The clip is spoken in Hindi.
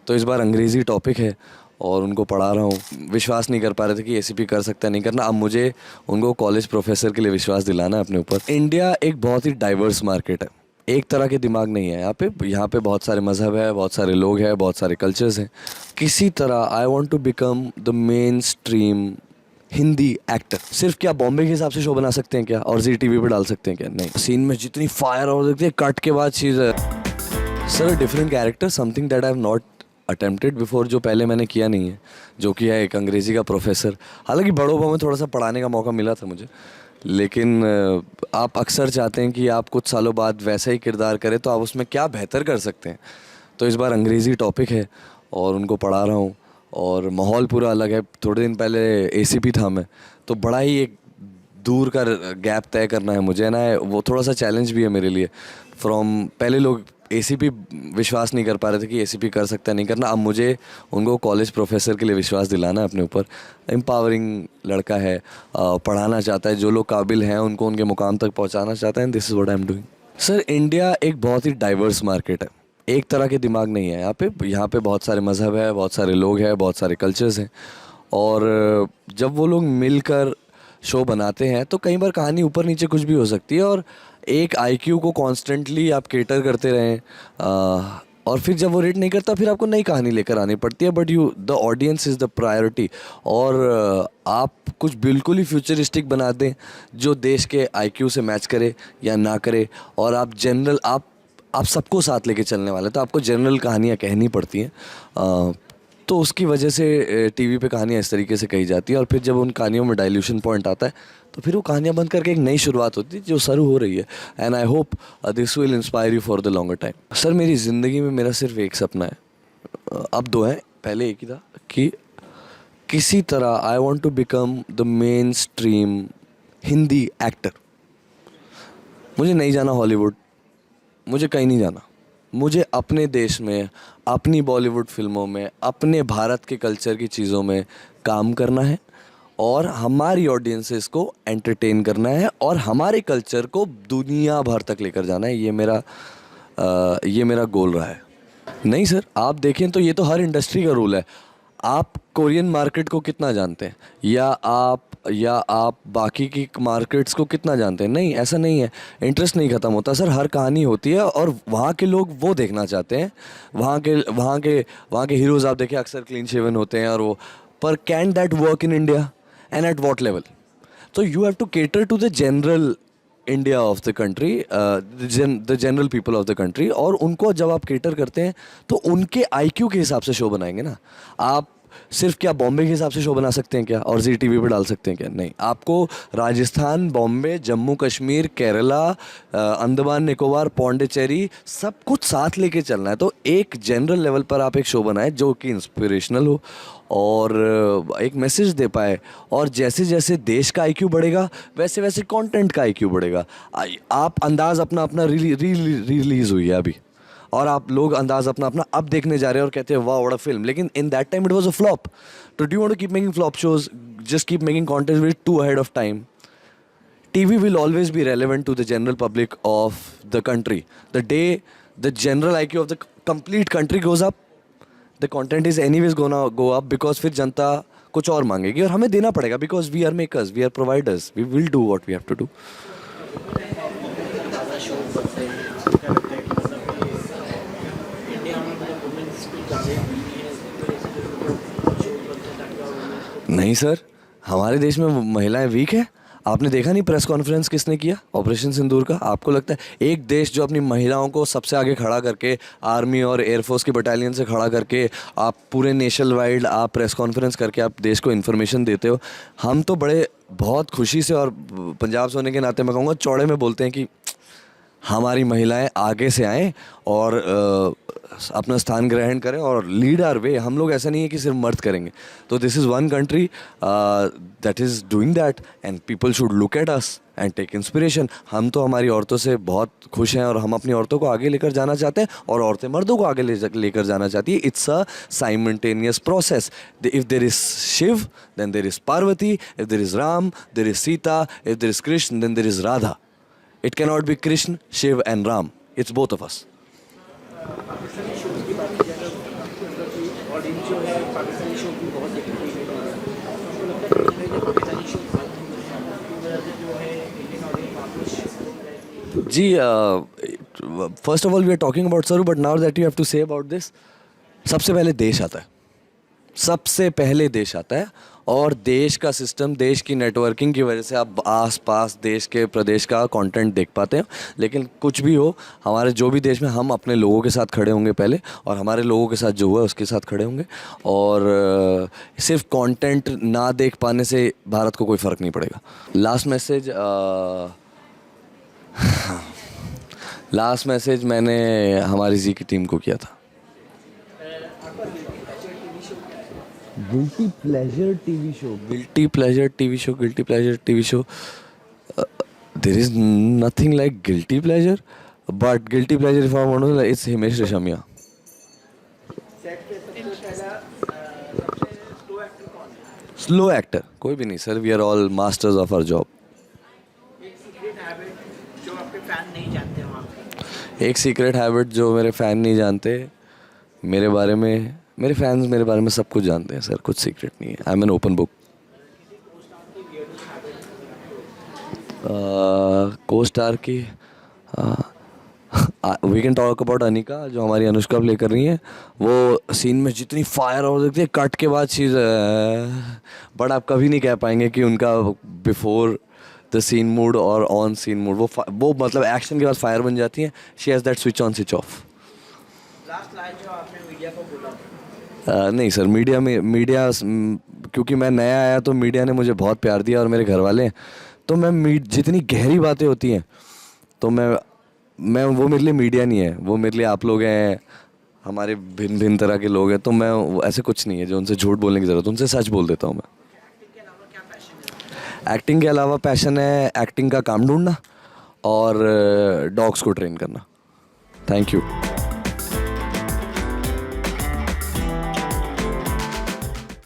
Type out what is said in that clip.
तो इस बार अंग्रेज़ी टॉपिक है और उनको पढ़ा रहा हूँ। विश्वास नहीं कर पा रहे थे कि एसीपी कर सकता है नहीं करना। अब मुझे उनको कॉलेज प्रोफेसर के लिए विश्वास दिलाना है अपने ऊपर। इंडिया एक बहुत ही डाइवर्स मार्केट है, एक तरह के दिमाग नहीं है यहाँ पे बहुत सारे मज़हब है, बहुत सारे लोग हैं, बहुत सारे कल्चर्स हैं। किसी तरह I want to become the mainstream Hindi actor. सिर्फ क्या बॉम्बे के हिसाब से शो बना सकते हैं क्या और जी टीवी पे डाल सकते हैं क्या? नहीं। सीन में जितनी फायर हो सकती है कट के बाद चीज़ है sir, different character, something that I have not attempted before, जो पहले मैंने किया नहीं है, जो कि है एक अंग्रेज़ी का प्रोफेसर। हालांकि बड़ों में थोड़ा सा पढ़ाने का मौका मिला था मुझे, लेकिन आप अक्सर चाहते हैं कि आप कुछ सालों बाद वैसा ही किरदार करें, तो आप उसमें क्या बेहतर कर सकते हैं। तो इस बार अंग्रेज़ी टॉपिक है और उनको पढ़ा रहा हूँ और माहौल पूरा अलग है। थोड़े दिन पहले एसीपी था मैं, तो बड़ा ही एक दूर का गैप तय करना है मुझे ना, वो थोड़ा सा चैलेंज भी है मेरे लिए। पहले लोग एसीपी विश्वास नहीं कर पा रहे थे कि एसीपी कर सकता है नहीं करना। अब मुझे उनको कॉलेज प्रोफेसर के लिए विश्वास दिलाना है अपने ऊपर। एम्पावरिंग लड़का है, पढ़ाना चाहता है, जो लोग काबिल हैं उनको उनके मुकाम तक पहुंचाना चाहता है। This is what I am doing. Sir, India एक बहुत ही डाइवर्स मार्केट है, एक तरह के दिमाग नहीं है यहाँ पे बहुत सारे मज़हब है, बहुत सारे लोग हैं, बहुत सारे कल्चर्स हैं। और जब वो लोग मिलकर शो बनाते हैं तो कई बार कहानी ऊपर नीचे कुछ भी हो सकती है, और एक आईक्यू को कॉन्स्टेंटली आप केटर करते रहें और फिर जब वो रेट नहीं करता फिर आपको नई कहानी लेकर आनी पड़ती है। But the audience is the priority. और आप कुछ बिल्कुल ही फ्यूचरिस्टिक बना दें जो देश के आईक्यू से मैच करे या ना करे, और आप सबको साथ लेके चलने वाले, तो आपको जनरल कहानियाँ कहनी पड़ती हैं। तो उसकी वजह से टीवी पे कहानियाँ इस तरीके से कही जाती हैं, और फिर जब उन कहानियों में डाइल्यूशन पॉइंट आता है तो फिर वो कहानियाँ बंद करके एक नई शुरुआत होती है जो शुरू हो रही है। And I hope this will inspire you for the longer time. Sir, मेरी ज़िंदगी में मेरा सिर्फ एक सपना है, अब दो हैं, पहले एक ही था कि किसी तरह I want to become the mainstream Hindi actor. मुझे नहीं जाना हॉलीवुड, मुझे कहीं नहीं जाना। मुझे अपने देश में, अपनी बॉलीवुड फिल्मों में, अपने भारत के कल्चर की चीज़ों में काम करना है और हमारी ऑडियंसेस को एंटरटेन करना है और हमारे कल्चर को दुनिया भर तक लेकर जाना है। ये मेरा गोल रहा है। नहीं सर, आप देखें तो ये तो हर इंडस्ट्री का रूल है। आप कोरियन मार्केट को कितना जानते हैं, या आप बाकी की मार्केट्स को कितना जानते हैं? नहीं, ऐसा नहीं है। इंटरेस्ट नहीं ख़त्म होता सर, हर कहानी होती है और वहाँ के लोग वो देखना चाहते हैं। वहाँ के हीरोज़ आप देखें अक्सर क्लीन शेवन होते हैं, और वो, पर can that work in India and at what level? तो you have to cater to the general India of the country, the general people of the country. और उनको जब आप केटर करते हैं तो उनके आईक्यू के हिसाब से शो बनाएंगे ना। आप सिर्फ क्या बॉम्बे के हिसाब से शो बना सकते हैं क्या और जी टीवी पे डाल सकते हैं क्या? नहीं। आपको राजस्थान, बॉम्बे, जम्मू कश्मीर, केरला, अंडमान निकोबार, पौंडीचेरी, सब कुछ साथ लेके चलना है। तो एक जनरल लेवल पर आप एक शो बनाएं जो कि इंस्पिरेशनल हो और एक मैसेज दे पाए, और जैसे जैसे देश का आईक्यू बढ़ेगा वैसे वैसे कंटेंट का आईक्यू बढ़ेगा। आप अंदाज़ अपना रिलीज़ हुई है अभी, और आप लोग अंदाज अपना अब देखने जा रहे हैं और कहते हैं वाह व्हाट अ फिल्म, लेकिन in that time it was a flop. तो do you want to keep making flop shows, just keep making content with too ahead of time? TV will always be relevant to the general public of the country. The day the general IQ of the complete country goes up, the content is anyways gonna go up, because फिर जनता कुछ और मांगेगी और हमें देना पड़ेगा, because we are makers, we are providers, we will do what we have to do. नहीं सर, हमारे देश में महिलाएं वीक है। आपने देखा नहीं प्रेस कॉन्फ्रेंस किसने किया ऑपरेशन सिंदूर का? आपको लगता है एक देश जो अपनी महिलाओं को सबसे आगे खड़ा करके, आर्मी और एयरफोर्स की बटालियन से खड़ा करके, आप पूरे नेशनल वाइड आप प्रेस कॉन्फ्रेंस करके आप देश को इन्फॉर्मेशन देते हो? हम तो बड़े बहुत खुशी से, और पंजाब से होने के नाते मैं कहूँगा चौड़े में बोलते हैं कि हमारी महिलाएं आगे से आएँ और अपना स्थान ग्रहण करें और लीड आर वे। हम लोग ऐसा नहीं है कि सिर्फ मर्द करेंगे। तो this is one country that is doing that, and people should look at us and take inspiration. हम तो हमारी औरतों से बहुत खुश हैं और हम अपनी औरतों को आगे लेकर जाना चाहते हैं, और औरतें मर्दों को आगे लेकर जाना चाहती है। It's a simultaneous process. If there is Shiv then there is Parvati, if there is Ram there is Sita, if there is Krishna then there is Radha. It cannot be Krishna, Shiv and Ram. It's both of us. Audience जो है पाकिस्तानी शो की बहुत देखती है, आपको लगता है कि पाकिस्तानी शो की वजह से जो है इंडियन ऑडियंस वापस जी, first of all we are talking about सरू, but now that you have to say about this, सबसे पहले देश आता है, सबसे पहले देश आता है। और देश का सिस्टम, देश की नेटवर्किंग की वजह से आप आस पास देश के प्रदेश का कंटेंट देख पाते हैं। लेकिन कुछ भी हो, हमारे जो भी देश में, हम अपने लोगों के साथ खड़े होंगे पहले, और हमारे लोगों के साथ जो हुआ है उसके साथ खड़े होंगे। और सिर्फ कंटेंट ना देख पाने से भारत को कोई फ़र्क नहीं पड़ेगा। लास्ट मैसेज मैंने हमारी जी की टीम को किया था। Guilty pleasure TV show, guilty pleasure TV show, guilty pleasure TV show, there is nothing like guilty pleasure, but guilty pleasure if I want to, it's Himesh Reshammiya. Set पे सबसे पहला सबसे स्लो एक्टर कौन है? स्लो एक्टर कोई भी नहीं sir, we are all masters of our job. एक सीक्रेट हैबिट जो आपके फैन नहीं जानते हो आपकी? एक सीक्रेट हैबिट जो मेरे फ़ैन नहीं जानते मेरे बारे में, मेरे फैंस मेरे बारे में सब कुछ जानते हैं सर, कुछ सीक्रेट नहीं है। I am an open book. Costar की we can talk about Anika, जो हमारी अनुष्का प्ले कर रही हैं। वो सीन में जितनी फायर हो सकती है, कट के बाद चीज़, बट आप कभी नहीं कह पाएंगे कि उनका बिफोर द सीन मूड और ऑन सीन मूड वो मतलब एक्शन के बाद फायर बन जाती हैं। She has that switch on switch off. Last line जो आपने मीडिया को बोला? नहीं सर, मीडिया क्योंकि मैं नया आया तो मीडिया ने मुझे बहुत प्यार दिया, और मेरे घर वाले, तो मैं जितनी गहरी बातें होती हैं तो मैं वो मेरे लिए मीडिया नहीं है, वो मेरे लिए आप लोग हैं, हमारे भिन्न भिन्न तरह के लोग हैं। तो मैं ऐसे कुछ नहीं है जो उनसे झूठ बोलने की ज़रूरत, उनसे सच बोल देता हूँ मैं। एक्टिंग के अलावा पैशन है एक्टिंग का काम ढूंढना और डॉग्स को ट्रेन करना। Thank you.